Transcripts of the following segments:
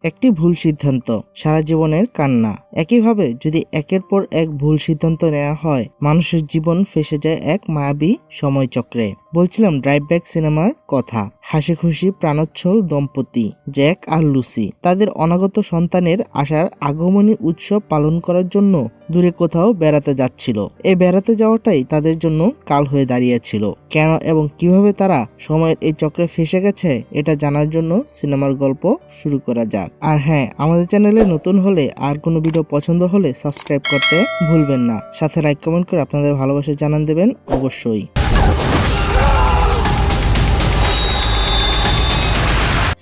একটি ভুল সিদ্ধান্ত, সারা জীবনের কান্না। একইভাবে যদি একের পর এক ভুল সিদ্ধান্ত নেওয়া হয়, মানুষের জীবন ফেসে যায় এক মায়াবী সময়চক্রে। বলছিলাম ড্রাইভ ব্যাক সিনেমার কথা। হাসি খুশি প্রাণোচ্ছল দম্পতি জ্যাক আর লুসি তাদের অনাগত সন্তানের আসার আগমনী উৎসব পালন করার জন্য দূরে কোথাও বেড়াতে যাচ্ছিল। এই বেড়াতে যাওয়াটাই তাদের জন্য কাল হয়ে দাঁড়িয়েছিল। কেন এবং কিভাবে তারা সময়ের এই চক্রে ফেসে গেছে, এটা জানার জন্য সিনেমার গল্প শুরু করা যাক। আর হ্যাঁ, আমাদের চ্যানেলে নতুন হলে আর কোনো ভিডিও পছন্দ হলে সাবস্ক্রাইব করতে ভুলবেন না, সাথে লাইক কমেন্ট করে আপনাদের ভালোবাসা জানান দেবেন অবশ্যই।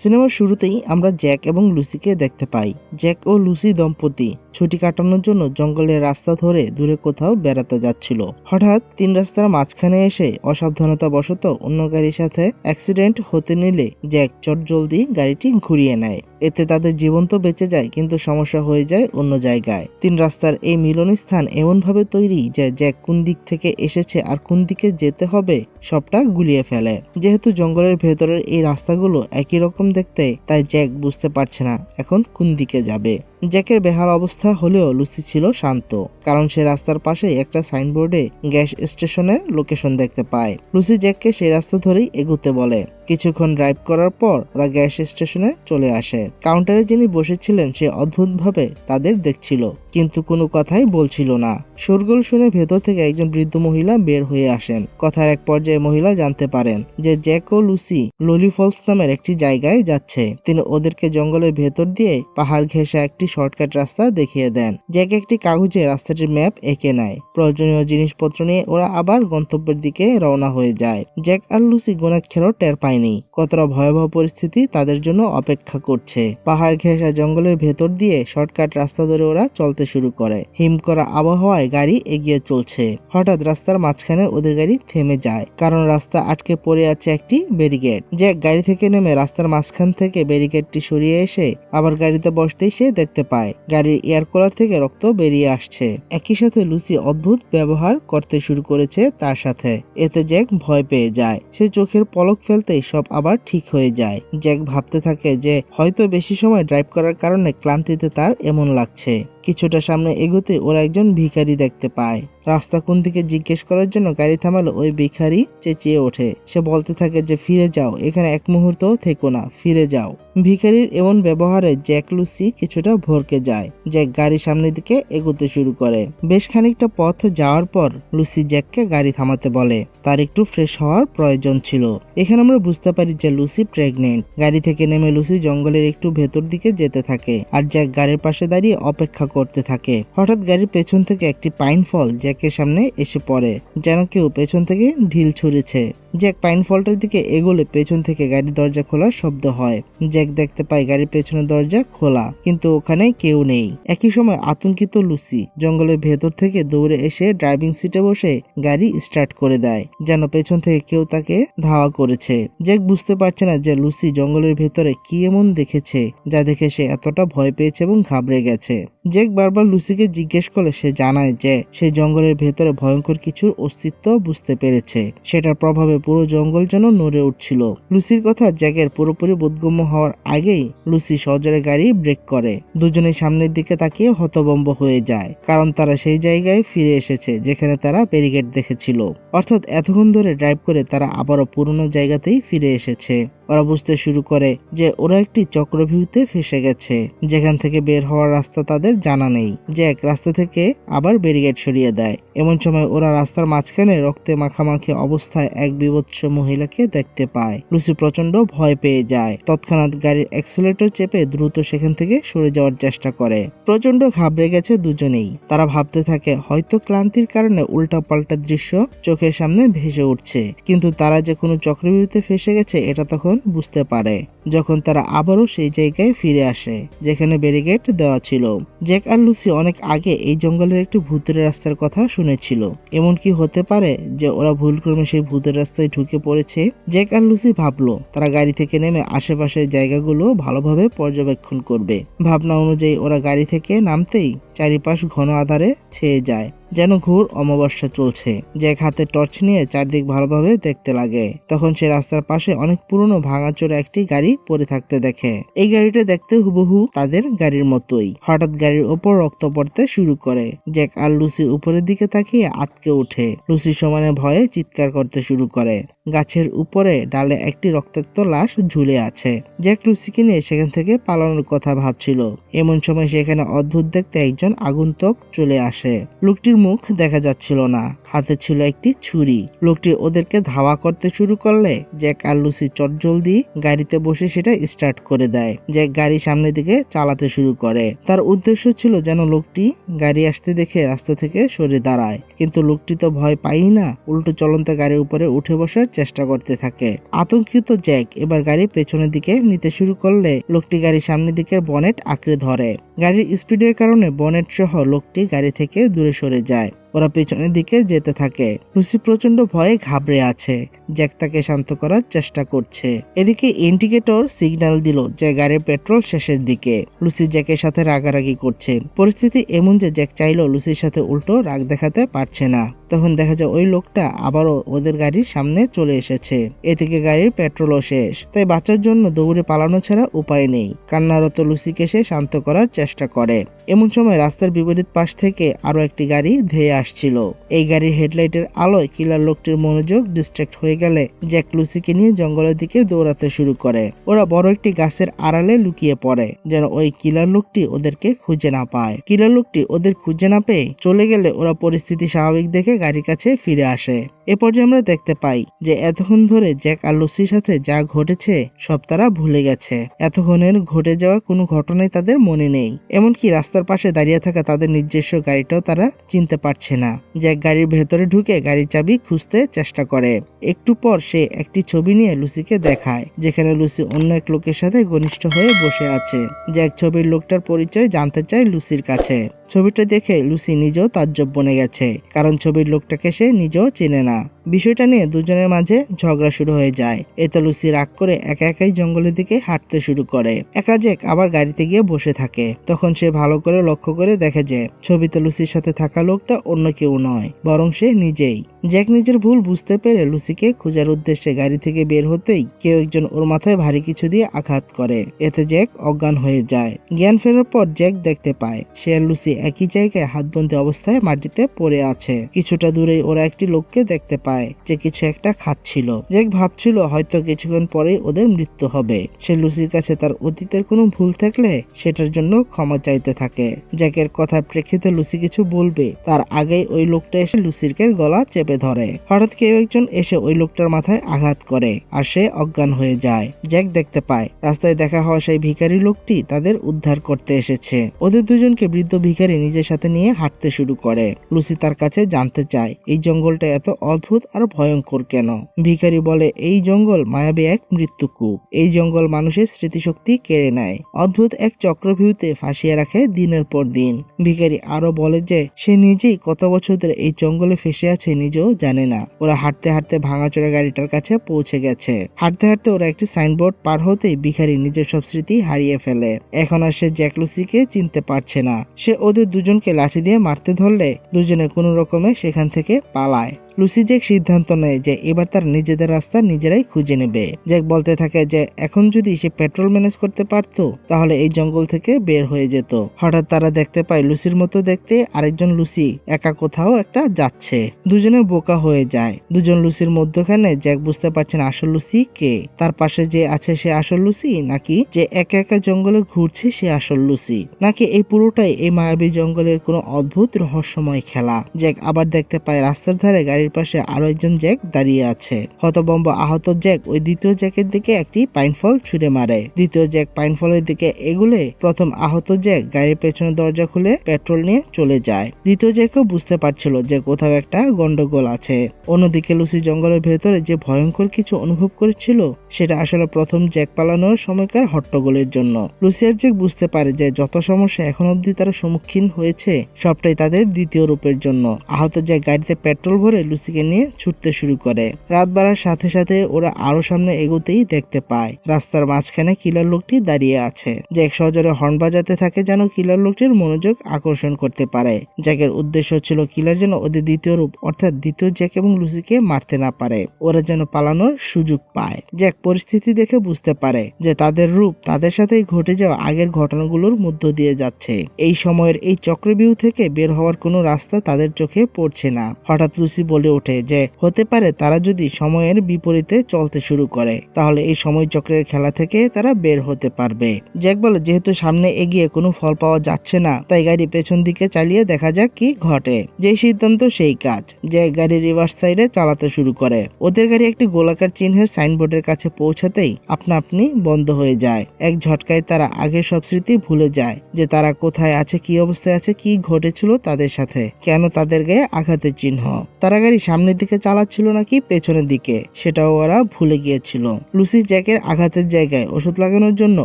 সিনেমার শুরুতেই আমরা জ্যাক এবং লুসিকে দেখতে পাই। জ্যাক ও লুসি দম্পতি ছুটি কাটানোর জন্য জঙ্গলের রাস্তা ধরে দূরে কোথাও বেড়াতে যাচ্ছিল। হঠাৎ তিন রাস্তার মাঝখানে এসে অসাবধানতা বশত অন্য গাড়ির সাথে অ্যাক্সিডেন্ট হতে নিলে জ্যাক চটজলদি গাড়িটি ঘুরিয়ে নেয়। এতে তাদের জীবন তো বেঁচে যায়, কিন্তু সমস্যা হয়ে যায় অন্য জায়গায়। তিন রাস্তার এই মিলনস্থান এমনভাবে তৈরি যে জ্যাক কোন দিক থেকে এসেছে আর কোন দিকে যেতে হবে সবটা গুলিয়ে ফেলে। যেহেতু জঙ্গলের ভেতরের এই রাস্তাগুলো একই রকম দেখতে, তাই জ্যাক বুঝতে পারছে না এখন কোন দিকে যাবে। জ্যাকের বেহাল অবস্থা হলেও লুসি ছিল শান্ত, কারণ সে রাস্তার পাশে একটা সাইনবোর্ডে গ্যাস স্টেশনের লোকেশন দেখতে পায়। লুসি জ্যাককে সেই রাস্তা ধরেই এগুতে বলে। কিছুক্ষণ ড্রাইভ করার পর ওরা গ্যাস স্টেশনে চলে আসে। কাউন্টারে যিনি বসেছিলেন সে অদ্ভুতভাবে তাদের দেখছিল, কিন্তু কোনো কথাই বলছিল না। শোরগোল শুনে ভেতর থেকে একজন বৃদ্ধ মহিলা বের হয়ে আসেন। কথার এক পর্যায়ে মহিলা জানতে পারেন যে জ্যাক ও লুসি ললি ফলস নামের একটি জায়গায় যাচ্ছে। তিনি ওদেরকে জঙ্গলের ভেতর দিয়ে পাহাড় ঘেঁষা একটি শর্টকাট রাস্তা দেখিয়ে দেন। জ্যাক একটি কাগজে রাস্তাটির ম্যাপ এঁকে নেয়। প্রয়োজনীয় জিনিসপত্র নিয়ে ওরা আবার গন্তব্যের দিকে রওনা হয়ে যায়। জ্যাক আর লুসি গোনাক্ষরেও টের পায়নি কতটা ভয়াবহ পরিস্থিতি তাদের জন্য অপেক্ষা করছে। পাহাড় ঘেঁষা জঙ্গলের ভেতর দিয়ে শর্টকাট রাস্তা ধরে ওরা চলতে শুরু করে। হিম করা আবহাওয়ায় গাড়ি এগিয়ে চলছে। হঠাৎ রাস্তার মাঝখানে ওদের গাড়ি থেমে যায়, কারণ রাস্তা আটকে পড়ে আছে একটি ব্যারিকেড। জ্যাক গাড়ি থেকে নেমে রাস্তার মাঝখান থেকে ব্যারিকেডটি সরিয়ে এসে আবার গাড়িতে বসতেই সে দেখতে পায় গাড়ির এয়ার কুলার থেকে রক্ত বেরিয়ে আসছে। একই সাথে লুসি অদ্ভুত ব্যবহার করতে শুরু করেছে তার সাথে। এতে জ্যাক ভয় পেয়ে যায়। সে চোখের পলক ফেলতেই সব আবার ঠিক হয়ে যায়। জ্যাক ভাবতে থাকে যে হয়তো বেশি সময় ড্রাইভ করার কারণে ক্লান্তিতে তার এমন লাগছে। কিছুটা সামনে এগোতে ওরা একজন ভিখারি দেখতে পায়। রাস্তা কোন দিকে জিজ্ঞেস করার জন্য গাড়ি থামালো ওই ভিখারি চেঁচিয়ে ওঠে। সে বলতে থাকে যে ফিরে যাও, এখানে এক মুহূর্ত থেকো না, ফিরে যাও। ভিখারির এমন ব্যবহারে জ্যাক লুসি কিছুটা ভরকে যায়। জ্যাক গাড়ি সামনের দিকে এগোতে শুরু করে। বেশ খানিকটা পথ যাওয়ার পর লুসি জ্যাককে গাড়ি থামাতে বলে। তার একটু ফ্রেশ হওয়ার প্রয়োজন ছিল। এখানে আমরা বুঝতে পারি যে লুসি প্রেগনেন্ট। গাড়ি থেকে নেমে লুসি জঙ্গলের একটু ভেতর দিকে যেতে থাকে, আর জ্যাক গাড়ির পাশে দাঁড়িয়ে অপেক্ষা করতে থাকে। হঠাৎ গাড়ির পেছন থেকে একটি পাইন ফল জ্যাকের সামনে এসে পড়ে, যেন কেউ পেছন থেকে ঢিল ছুঁড়েছে। জ্যাক পাইন ফলটার দিকে এগোলে পেছন থেকে গাড়ির দরজা খোলার শব্দ হয়। জ্যাক দেখতে পায় গাড়ির পেছনের দরজা খোলা, কিন্তু ওখানে কেউ নেই। একই সময় আতঙ্কিত লুসি জঙ্গলের ভেতর থেকে দৌড়ে এসে ড্রাইভিং সিটে বসে গাড়ি স্টার্ট করে দেয়, যেন পেছন থেকে কেউ তাকে ধাওয়া করেছে। জ্যাক বুঝতে পারছে না যে লুসি জঙ্গলের ভেতরে কি এমন দেখেছে যা দেখে সে এতটা ভয় পেয়েছে এবং ঘাবড়ে গেছে। জ্যাক বারবার লুসিকে জিজ্ঞেস করলে সে জানায় যে সে জঙ্গলের ভেতরে ভয়ঙ্কর কিছুর অস্তিত্ব বুঝতে পেরেছে। সেটার প্রভাবে পুরো জঙ্গল যেন নড়ে উঠছিল। লুসির কথা জ্যাকের পুরোপুরি বোধগম্য হওয়ার আগেই লুসি সজোরে গাড়ি ব্রেক করে। দুজনে সামনের দিকে তাকিয়ে হতভম্ব হয়ে যায়, কারণ তারা সেই জায়গায় ফিরে এসেছে যেখানে তারা ব্যারিকেড দেখেছিল। অর্থাৎ এতক্ষণ ধরে ড্রাইভ করে তারা আবারও পুরনো জায়গাতেই ফিরে এসেছে। ওরা বুঝতে শুরু করে যে ওরা একটি চক্রভিউতে ফেসে গেছে, যেখান থেকে বের হওয়ার রাস্তা তাদের জানা নেই। জ্যাক রাস্তা থেকে আবার ব্যারিকেড সরিয়ে দেয়। এমন সময় ওরা রাস্তার মাঝখানে রক্তে মাখামাখি অবস্থায় এক বিভৎস মহিলাকে দেখতে পায়। লুসি প্রচন্ড ভয় পেয়ে যায়। তৎক্ষণাৎ গাড়ির অ্যাক্সিলারেটর চেপে দ্রুত সেখান থেকে সরে যাওয়ার চেষ্টা করে। প্রচন্ড ঘাবড়ে গেছে দুজনেই। তারা ভাবতে থাকে হয়তো ক্লান্তির কারণে উল্টা পাল্টা দৃশ্য চোখের সামনে ভেসে উঠছে, কিন্তু তারা যে কোনো চক্রভিউতে ফেসে গেছে এটা তখন বুঝতে পারে যখন তারা আবারও সেই জায়গায় ফিরে আসে যেখানে ব্যারিকেড দেওয়া ছিল। জ্যাক আর লুসি অনেক আগে এই জঙ্গলের একটি ভূতের রাস্তার কথা শুনেছিল। এমন কি হতে পারে যে ওরা ভুলক্রমে সেই ভূতের রাস্তায় ঢুকে পড়েছে? জ্যাক আর লুসি ভাবলো তারা গাড়ি থেকে নেমে আশেপাশের জায়গাগুলো ভালোভাবে পর্যবেক্ষণ করবে। ভাবনা অনুযায়ী ওরা গাড়ি থেকে নামতেই চারিপাশ ঘন আধারে ছেয়ে যায়। যেন ঘোর অমাবস্যা চলছে। জ্যাক হাতে টর্চ নিয়ে চারদিক ভালোভাবে দেখতে লাগে। তখন সে রাস্তার পাশে অনেক পুরনো ভাঙাচোরা একটি গাড়ি পড়ে থাকতে দেখে। এই গাড়িটা দেখতে হুবহু তাদের গাড়ির মতোই। হঠাৎ গাড়ির ওপর রক্ত পড়তে শুরু করে। জ্যাক আর লুসি উপরের দিকে তাকিয়ে আটকে ওঠে। লুসি সমানে ভয়ে চিৎকার করতে শুরু করে। গাছের উপরে ডালে একটি রক্তাক্ত লাশ ঝুলে আছে। জ্যাক লুসিকে নিয়ে সেখান থেকে পালানোর কথা ভাবছিল। এমন সময় সেখানে অদ্ভুত দেখতে একজন আগন্তুক চলে আসে। লোকটির মুখ দেখা যাচ্ছিল না, হাতে ছিল একটি ছুরি। লোকটি ওদেরকে ধাওয়া করতে শুরু করলে জ্যাক আর লুসি চটজলদি গাড়িতে বসে সেটা স্টার্ট করে দেয়। জ্যাক গাড়ি সামনের দিকে চালাতে শুরু করে। তার উদ্দেশ্য ছিল যেন লোকটি গাড়ি আসতে দেখে রাস্তা থেকে সরে দাঁড়ায়, কিন্তু লোকটি তো ভয় পাই না, উল্টো চলন্ত গাড়ির উপরে উঠে বসার চেষ্টা করতে থাকে। আতঙ্কিত জ্যাক এবার গাড়ি পেছনের দিকে নিতে শুরু করলে লোকটি গাড়ির সামনের দিকের বনেট আঁকড়ে ধরে। গাড়ির স্পিডের কারণে বনেট সহ লোকটি গাড়ি থেকে দূরে সরে যায়। ওরা পেছনের দিকে যেতে থাকে। লুসি প্রচন্ড ভয়ে ঘাবড়ে আছে। জ্যাক তাকে শান্ত করার চেষ্টা করছে। এদিকে ইন্ডিকেটর সিগন্যাল দিল যে গাড়ির পেট্রোল শেষের দিকে। লুসি জ্যাকের সাথে রাগারাগি করছে। পরিস্থিতি এমন যে জ্যাক চাইলেও লুসির সাথে উল্টো রাগ দেখাতে পারছে না। তখন দেখা যায় ওই লোকটা আবারও ওদের গাড়ির সামনে চলে এসেছে। এদিকে গাড়ির পেট্রোলও শেষ, তাই বাঁচার জন্য দৌড়ে পালানো ছাড়া উপায় নেই। কান্নারত লুসিকে সে শান্ত করার চেষ্টা করে। এমন সময় রাস্তার বিপরীত পাশ থেকে আরো একটি গাড়ি ধেয়ে আসছিল। এই গাড়ির হেডলাইটের আলোয় কিলার লোকটির মনোযোগ ডিস্ট্রাক্ট হয়ে গেলে জ্যাক লুসিকে নিয়ে জঙ্গলের দিকে দৌড়াতে শুরু করে। ওরা বড় একটি গাছের আড়ালে লুকিয়ে পড়ে যেন ওই কিলার লোকটি ওদেরকে খুঁজে না পায়। কিলার লোকটি ওদের খুঁজে না পেয়ে চলে গেলে ওরা পরিস্থিতি স্বাভাবিক দেখে গাড়ির কাছে ফিরে আসে। এ পর্যায়ে আমরা দেখতে পাই যে এতক্ষণ ধরে জ্যাক আর লুসির সাথে যা ঘটেছে সব তারা ভুলে গেছে। এতক্ষণের ঘটে যাওয়া কোনো ঘটনাই তাদের মনে নেই। এমনকি রাস্তার পাশে দাঁড়িয়ে থাকা তাদের নিজস্ব গাড়িটাও তারা চিনতে পারছে না। জ্যাক গাড়ির ভেতরে ঢুকে গাড়ির চাবি খুঁজতে চেষ্টা করে। একটু পর সে একটি ছবি নিয়ে লুসিকে দেখায়, যেখানে লুসি অন্য এক লোকের সাথে ঘনিষ্ঠ হয়ে বসে আছে। জ্যাক ছবির লোকটার পরিচয় জানতে চায় লুসির কাছে। ছবিটা দেখে লুসি নিজেও তাজ্জব বনে গেছে, কারণ ছবির লোকটাকে সে নিজেও চেনে না। বিষয়টা নিয়ে দুজনের মাঝে ঝগড়া শুরু হয়ে যায়। এতে লুসি রাগ করে একা একাই জঙ্গলের দিকে হাঁটতে শুরু করে। একা জ্যাক আবার গাড়িতে গিয়ে বসে থাকে। তখন সে ভালো করে লক্ষ্য করে দেখে যে ছবিতে লুসির সাথে থাকা লোকটা অন্য কেউ নয়, বরং সে নিজেই। জ্যাক নিজের ভুল বুঝতে পেরে লুসিকে খোঁজার উদ্দেশ্যে গাড়ি থেকে বের হতেই কেউ একজন ওর মাথায় ভারী কিছু দিয়ে আঘাত করে। এতে জ্যাক অজ্ঞান হয়ে যায়। জ্ঞান ফেরার পর জ্যাক দেখতে পায় সে আর লুসি একই জায়গায় হাতবন্দি অবস্থায় মাটিতে পড়ে আছে। কিছুটা দূরেই ওরা একটি লোককে দেখতে পায় যে কিছু একটা খাচ্ছিল। জ্যাক ভাবছিল হয়তো কিছুক্ষণ পরেই ওদের মৃত্যু হবে। সে লুসির কাছে তার অতীতের কোনো ভুল থাকলে সেটার জন্য ক্ষমা চাইতে থাকে। জ্যাকের কথার প্রেক্ষিতে লুসি কিছু বলবে তার আগেই ওই লোকটা এসে লুসিরকে গলা চেপে ধরে। হঠাৎ কেউ একজন এসে ওই লোকটার মাথায় আঘাত করে আর সে অজ্ঞান হয়ে যায়। জ্যাক দেখতে পায় রাস্তায় দেখা হওয়া সেই ভিখারি লোকটি তাদের উদ্ধার করতে এসেছে। ওদের দুজনকে বৃদ্ধ ভিখারি নিজের সাথে নিয়ে হাঁটতে শুরু করে। লুসি তার কাছে জানতে চায় এই জঙ্গলটা এত অদ্ভুত আর ভয়ঙ্কর কেন। ভিখারি বলে এই জঙ্গল মায়াবী এক মৃত্যুকূপ। এই জঙ্গল মানুষের স্মৃতিশক্তি কেড়ে নেয়, অদ্ভুত এক চক্রভিউতে ফাঁসিয়ে রাখে দিনের পর দিন। ভিখারি আরো বলে যে সে নিজেই কত বছর ধরে এই জঙ্গলে ফেসে আছে নিজেও জানে না। ওরা হাঁটতে হাঁটতে ভাঙাচোরা গাড়িটার কাছে পৌঁছে গেছে। হাঁটতে হাঁটতে ওরা একটি সাইনবোর্ড পার হতেই ভিখারি নিজের সব স্মৃতি হারিয়ে ফেলে। এখন আর সে জ্যাক লুসিকে চিনতে পারছে না। সে ওদের দুজনকে লাঠি দিয়ে মারতে ধরলে দুজনে কোনো রকমে সেখান থেকে পালায়। লুসি জ্যাক সিদ্ধান্ত নেয় যে এবার তার নিজেদের রাস্তা নিজেরাই খুঁজে নেবে। জ্যাক বলতে থাকে যে এখন যদি সে পেট্রোল ম্যানেজ করতে পারতো তাহলে এই জঙ্গল থেকে বের হয়ে যেত। হঠাৎ তারা দেখতে পায় লুসির মতো দেখতে আরেকজন লুসি একা কোথাও একটা যাচ্ছে। দুজনে বোকা হয়ে যায়। দুজন লুসির মধ্যখানে জ্যাক বুঝতে পারছেন আসল লুসি কে। তার পাশে যে আছে সে আসল লুসি, নাকি যে একা একা জঙ্গলে ঘুরছে সে আসল লুসি, নাকি এই পুরোটাই এই মায়াবী জঙ্গলের কোনো অদ্ভুত রহস্যময় খেলা। জ্যাক আবার দেখতে পায় রাস্তার ধারে গাড়ির পাশে আরো একজন জ্যাক দাঁড়িয়ে আছে। হতভম্ব আহত জ্যাক ওই দ্বিতীয় জ্যাকের দিকে একটি পাইনফল ছুঁড়ে মারে। দ্বিতীয় জ্যাক পাইনফলের দিকে এগুলে প্রথম আহত জ্যাক গাড়ির পেছনে দরজা খুলে পেট্রোল নিয়ে চলে যায়। দ্বিতীয় জ্যাকও বুঝতে পারছিল যে কোথাও একটা গন্ডগোল আছে। অন্যদিকে লুসি জঙ্গলের ভেতরে যে ভয়ঙ্কর কিছু অনুভব করেছিল সেটা আসলে প্রথম জ্যাক পালানোর সময়কার হট্টগোলের জন্য। লুসি আর জ্যাক বুঝতে পারে যে যত সমস্যা এখন অব্দি তারা সম্মুখীন হয়েছে সবটাই তাদের দ্বিতীয় রূপের জন্য। আহত জ্যাক গাড়িতে পেট্রোল ভরে লুসিকে নিয়ে ছুটতে শুরু করে। রাত বাড়ার সাথে সাথে ওরা আরো সামনে এগোতেই দেখতে পায় রাস্তার মাঝখানে কিলার লোকটি দাঁড়িয়ে আছে। জ্যাক সজোরে হর্ন বাজাতে থাকে যেন কিলার লোকটির মনোযোগ আকর্ষণ করতে পারে। জ্যাকের উদ্দেশ্য ছিল কিলার যেন ওদের দ্বিতীয় রূপ অর্থাৎ দ্বিতীয় জ্যাক এবং লুসিকে মারতে না পারে, ওরা যেন পালানোর সুযোগ পায়। জ্যাক পরিস্থিতি দেখে বুঝতে পারে যে তাদের রূপ তাদের সাথেই ঘটে যাওয়া আগের ঘটনাগুলোর মধ্য দিয়ে যাচ্ছে। এই সময়ের এই চক্রবিউ থেকে বের হওয়ার কোনো রাস্তা তাদের চোখে পড়ছে না। হঠাৎ লুসি বলে ওঠে যে হতে পারে তারা যদি সময়ের বিপরীতে চলতে শুরু করে তাহলে এই সময় চক্রের খেলা থেকে তারা বের হতে পারবে। জ্যাক বলে যেহেতু সামনে এগিয়ে কোনো ফল পাওয়া যাচ্ছে না তাই গাড়ি পেছন দিকে চালিয়ে দেখা যাক কি ঘটে। যেই সিদ্ধান্ত সেই কাজ। জ্যাক গাড়ি রিভার্স সাইডে চালাতে শুরু করে। ওদের গাড়ি একটি গোলাকার চিহ্নের সাইনবোর্ডের কাছে পৌঁছাতেই আপনা আপনি বন্ধ হয়ে যায়। এক ঝটকায় তারা আগের সব স্মৃতি ভুলে যায় যে তারা কোথায় আছে, কি অবস্থায় আছে, কি ঘটেছিল তাদের সাথে, কেন তাদের গায়ে আঘাতের চিহ্ন। তারা গাড়ি সামনের দিকে চালাচ্ছিল নাকি পেছনের দিকে সেটাও ওরা ভুলে গিয়েছিল। লুসি জ্যাকের আঘাতের জায়গায় ওষুধ লাগানোর জন্য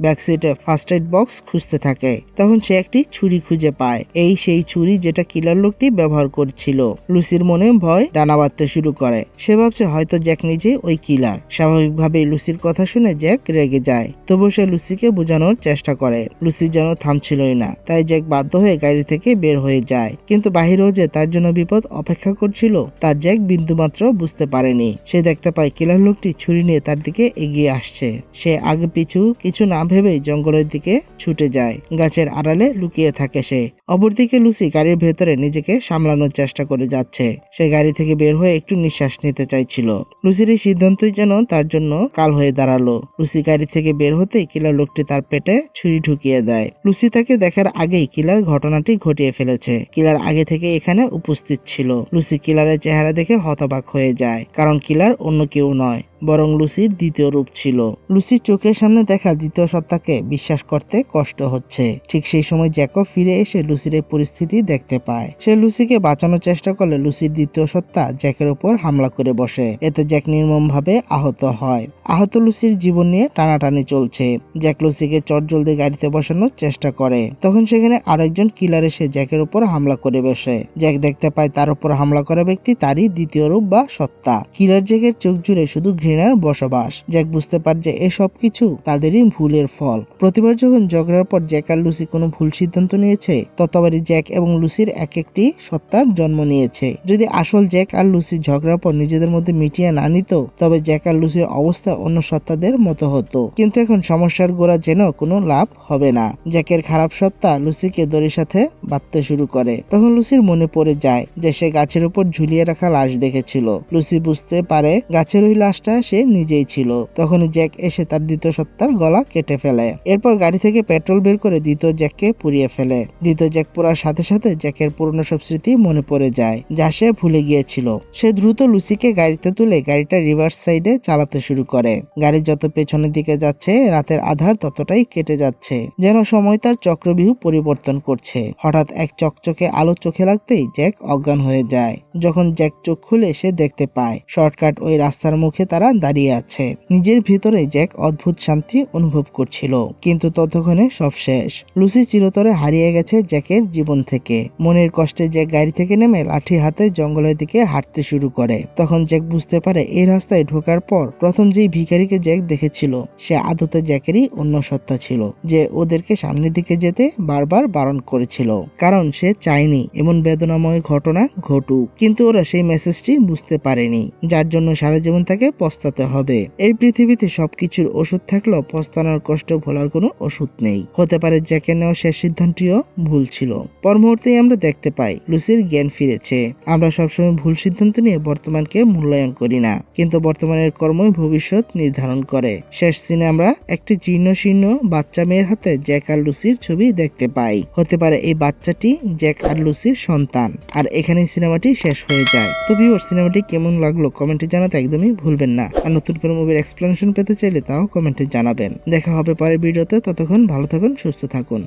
ব্যাকসিটে ফার্স্ট এড বক্স খুঁজতে থাকে। তখন সে একটি ছুরি খুঁজে পায়। এই সেই ছুরি যেটা কিলার লোকটি ব্যবহার করছিল। লুসির মনে ভয় ডানা বাঁধতে শুরু করে। সে ভাবছে হয়তো জ্যাক নিজে ওই কিলার। স্বাভাবিকভাবেই লুসির কথা শুনে জ্যাক রেগে যায়। তবু সে লুসিকে বোঝানোর চেষ্টা করে। লুসি যেন থামছিলই না। তাই জ্যাক বাধ্য হয়ে গাড়ি থেকে বের হয়ে যায়। কিন্তু বাহিরেও যে তার জন্য বিপদ অপেক্ষা করছিল তা জ্যাক বিন্দুমাত্র বুঝতে পারেনি। সে দেখতে পায় কিলার লোকটি ছুরি নিয়ে তার দিকে এগিয়ে আসছে। সে আগে পিছু কিছু না ভেবেই জঙ্গলের দিকে ছুটে যায়। গাছের আড়ালে লুকিয়ে থাকে সে। অপরদিকে লুসি গাড়ির ভেতরে নিজেকে সামলানোর চেষ্টা করে যাচ্ছে। সে গাড়ি থেকে বের হয়ে একটু নিঃশ্বাস নিতে চাইছিল। লুসির এই সিদ্ধান্তই যেন তার জন্য কাল হয়ে দাঁড়ালো। লুসি গাড়ি থেকে বের হতেই কিলার লোকটি তার পেটে ছুরি ঢুকিয়ে দেয়। লুসি তাকে দেখার আগেই কিলার ঘটনাটি ঘটিয়ে ফেলেছে। কিলার আগে থেকে এখানে উপস্থিত ছিল। লুসি কিলারের চেহারা দেখে হতবাক হয়ে যায়, কারণ কিলার অন্য কেউ নয় বরং লুসির দ্বিতীয় রূপ ছিল। লুসির চোখের সামনে দেখা দ্বিতীয় সত্তাকে বিশ্বাস করতে কষ্ট হচ্ছে। ঠিক সেই সময় জ্যাকব ফিরে এসে লুসির এই পরিস্থিতি দেখতে পায়। সে লুসিকে বাঁচানোর চেষ্টা করলে লুসির দ্বিতীয় সত্তা জ্যাকের উপর হামলা করে বসে। এতে জ্যাক নির্মমভাবে আহত হয়। আহত লুসির জীবন নিয়ে টানাটানি চলছে। জ্যাক লুসিকে চটজলদি গাড়িতে বসানোর চেষ্টা করে। তখন সেখানে আরেকজন কিলার এসে জ্যাকের উপর হামলা করে বসে। জ্যাক দেখতে পায় তার উপর হামলা করা ব্যক্তি তারই দ্বিতীয় রূপ বা সত্তা। কিলার জ্যাকের চোখ জুড়ে শুধু ঘৃণার বসবাস। জ্যাক বুঝতে পারে যে এসব কিছু তাদেরই ভুলের ফল। প্রতিবার যখন ঝগড়ার পর জ্যাক আর লুসি কোনো ভুল সিদ্ধান্ত নিয়েছে ততবারই জ্যাক এবং লুসির এক একটি সত্তার জন্ম নিয়েছে। যদি আসল জ্যাক আর লুসি ঝগড়ার পর নিজেদের মধ্যে মিটিয়ে না নিত তবে জ্যাক আর লুসির অবস্থা অন্য সত্তাদের মতো হতো। কিন্তু এখন সমস্যার গোড়া যেন কোনো লাভ হবে না। জ্যাকের খারাপ সত্তা লুসিকে দড়ির সাথে বাঁধতে শুরু করে। তখন লুসির মনে পড়ে যায় যে সে গাছের উপর ঝুলিয়ে রাখা লাশ দেখেছিল। লুসি বুঝতে পারে গাছের ওই লাশটা সে নিজেই ছিল। তখনই জ্যাক এসে তার দ্বিতীয় সত্তার গলা কেটে ফেলে। এরপর গাড়ি থেকে পেট্রোল বের করে দ্বিতীয় জ্যাককে পুড়িয়ে ফেলে। দ্বিতীয় জ্যাক পোড়ার সাথে সাথে জ্যাকের পুরনো সব স্মৃতি মনে পড়ে যায় যা সে ভুলে গিয়েছিল। সে দ্রুত লুসিকে গাড়িতে তুলে গাড়িটা রিভার্স সাইডে চালাতে শুরু করে। গাড়ি যত পেছনের দিকে যাচ্ছে রাতের আধার ততটাই কেটে যাচ্ছে, যেন সময় তার চক্রবিহু পরিবর্তন করছে। হঠাৎ এক চকচকে আলো চোখে লাগতেই জ্যাক অজ্ঞান হয়ে যায়। যখন জ্যাক চোখ খুলে সে দেখতে পায় শর্টকাট ওই রাস্তার মুখে তারা দাঁড়িয়ে আছে। নিজের ভিতরে জ্যাক অদ্ভুত শান্তি অনুভব করছিল, কিন্তু ততক্ষণে সব শেষ। লুসি চিরতরে হারিয়ে গেছে জ্যাকের জীবন থেকে। মনের কষ্টে জ্যাক গাড়ি থেকে নেমে লাঠি হাতে জঙ্গলের দিকে হাঁটতে শুরু করে। তখন জ্যাক বুঝতে পারে এই রাস্তায় ঢোকার পর প্রথম যেই ভিখারিকে জ্যাক দেখেছিল সে আদতে জ্যাকেরই অন্য সত্তা ছিল, যে ওদেরকে সামনের দিকে যেতে বারবার বারণ করেছিল, কারণ সে চায়নি এমন বেদনাময় ঘটনা ঘটুক। কিন্তু ওরা সেই মেসেজটি বুঝতে পারেনি, যার জন্য সারা জীবন তাকে পস্তাতে হবে। এই পৃথিবীতে সবকিছুর ওষুধ থাকলেও পস্তানোর কষ্ট ভোলার কোনো ওষুধ নেই। হতে পারে জ্যাকের নেওয়া শেষ সিদ্ধান্তটিও ভুল ছিল। পর মুহূর্তেই আমরা দেখতে পাই লুসির জ্ঞান ফিরেছে। আমরা সবসময় ভুল সিদ্ধান্ত নিয়ে বর্তমানকে মূল্যায়ন করি না, কিন্তু বর্তমানের কর্মই ভবিষ্যৎ নির্ধারণ করে। শেষ সিনে আমরা একটি জীর্ণ শীর্ণ বাচ্চা মেয়ের হাতে জ্যাক আর লুসির ছবি দেখতে পাই। হতে পারে এই বাচ্চাটি জ্যাক আর লুসির সন্তান। আর এখানেই সিনেমাটি শেষ হয়ে যায়। তো ভিউয়ার্স, সিনেমাটি কেমন লাগলো কমেন্টে জানাতে একদমই ভুলবেন না। আর নতুন কোনো মুভির এক্সপ্লেনেশন পেতে চাইলে তাও কমেন্টে জানাবেন। দেখা হবে পরের ভিডিওতে। ততক্ষণ ভালো থাকুন, সুস্থ থাকুন।